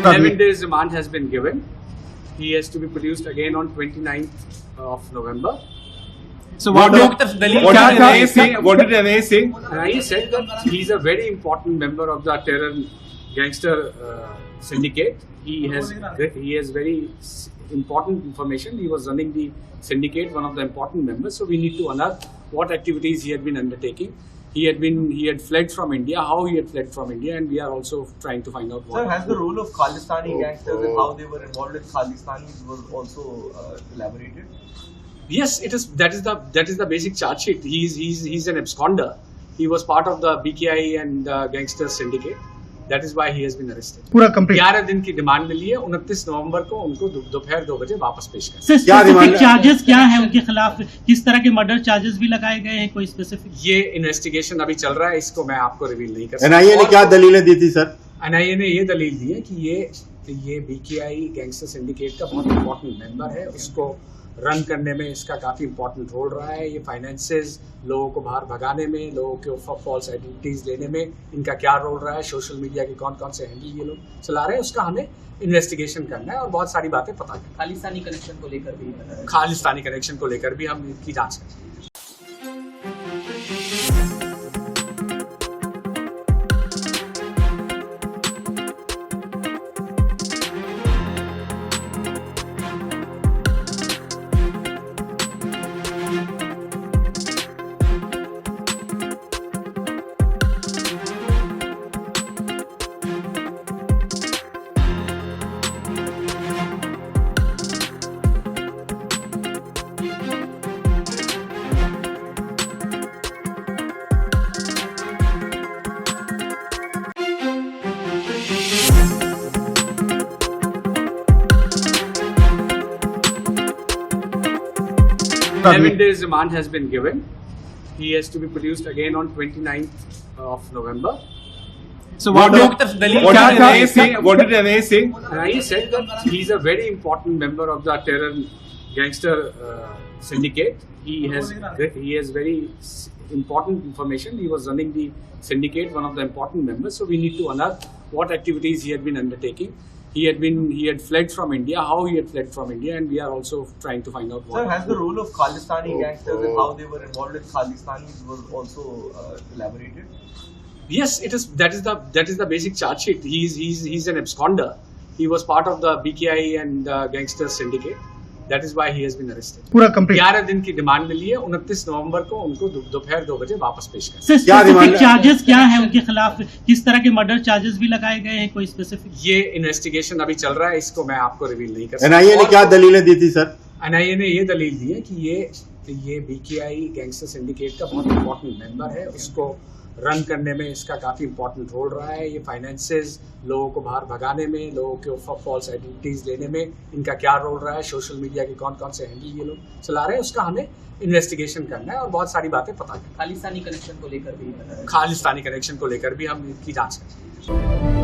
11 days remand has been given. He has to be produced again on 29th of November. So what did NIA say? What did NIA say? And I said that he's a very important member of the terror gangster syndicate. He has very important information. He was running the syndicate, one of the important members. So we need to unearth what activities he had been undertaking. He had fled from India, how he had fled from India, and we are also trying to find out what. Sir, has the role of Khalistani gangsters and how they were involved with Khalistanis was also elaborated? Yes, it is. That is the basic charge sheet. He's an absconder. He was part of the BKI and gangster syndicate. That is why he has been arrested. पूरा complete 11 दिन की demand मिली है। 29 नवंबर को उनको दोपहर 2 बजे वापस पेश करें। सर स्पेसिफिक चार्जेस क्या है उनके खिलाफ? किस तरह के मर्डर चार्जेस भी लगाए गए हैं? कोई स्पेसिफिक? ये इन्वेस्टिगेशन अभी चल रहा है, इसको मैं आपको रिवील नहीं कर सकता। एनआईए ने क्या दलीलें दी थी सर? एनआईए ने ये दलील दी है कि ये बीकेआई गैंगस्टर सिंडिकेट का बहुत इंपॉर्टेंट मेंबर है। उसको रन करने में इसका काफ़ी इंपॉर्टेंट रोल रहा है। ये फाइनेंसेस लोगों को बाहर भगाने में, लोगों के ऊपर फॉल्स आइडेंटिटीज लेने में इनका क्या रोल रहा है, सोशल मीडिया के कौन कौन से हैंडल ये लोग चला रहे हैं, उसका हमें इन्वेस्टिगेशन करना है और बहुत सारी बातें पता करना है। खालिस्तानी कनेक्शन को लेकर भी हम इसकी जाँच करेंगे। Probably. 11 days remand has been given. He has to be produced again on 29th of November. So what did NIA say? What did NIA say? And I said that he's a very important member of the terror gangster syndicate. He has very important information. He was running the syndicate, one of the important members. So we need to unearth what activities he had been undertaking. He had fled from India, how he had fled from India, and we are also trying to find out what. Sir, has the role of Khalistani gangsters and how they were involved with Khalistanis was also elaborated? Yes, it is. That is the basic charge sheet. He's an absconder. He was part of the BKI and gangster syndicate. That is why he has been arrested. पूरा complete 11 दिन की demand मिली है। 29 नवंबर को उनको दोपहर 2 बजे वापस पेश करें। सर स्पेसिफिक चार्जेस क्या है उनके खिलाफ? किस तरह के मर्डर चार्जेस भी लगाए गए हैं? कोई स्पेसिफिक? ये इन्वेस्टिगेशन अभी चल रहा है, इसको मैं आपको रिवील नहीं कर सकता। एनआईए ने क्या दलीलें दी थी सर? एनआईए ने ये दलील दी है कि ये बीकेआई गैंगस्टर सिंडिकेट का बहुत इंपॉर्टेंट मेंबर है। उसको रन करने में इसका काफ़ी इंपॉर्टेंट रोल रहा है। ये फाइनेंसेस लोगों को बाहर भगाने में, लोगों के ऊपर फॉल्स आइडेंटिटीज लेने में इनका क्या रोल रहा है, सोशल मीडिया के कौन कौन से हैंडल ये लोग चला रहे हैं, उसका हमें इन्वेस्टिगेशन करना है और बहुत सारी बातें पता करना है। खालिस्तानी कनेक्शन को लेकर भी हम इसकी जाँच करेंगे।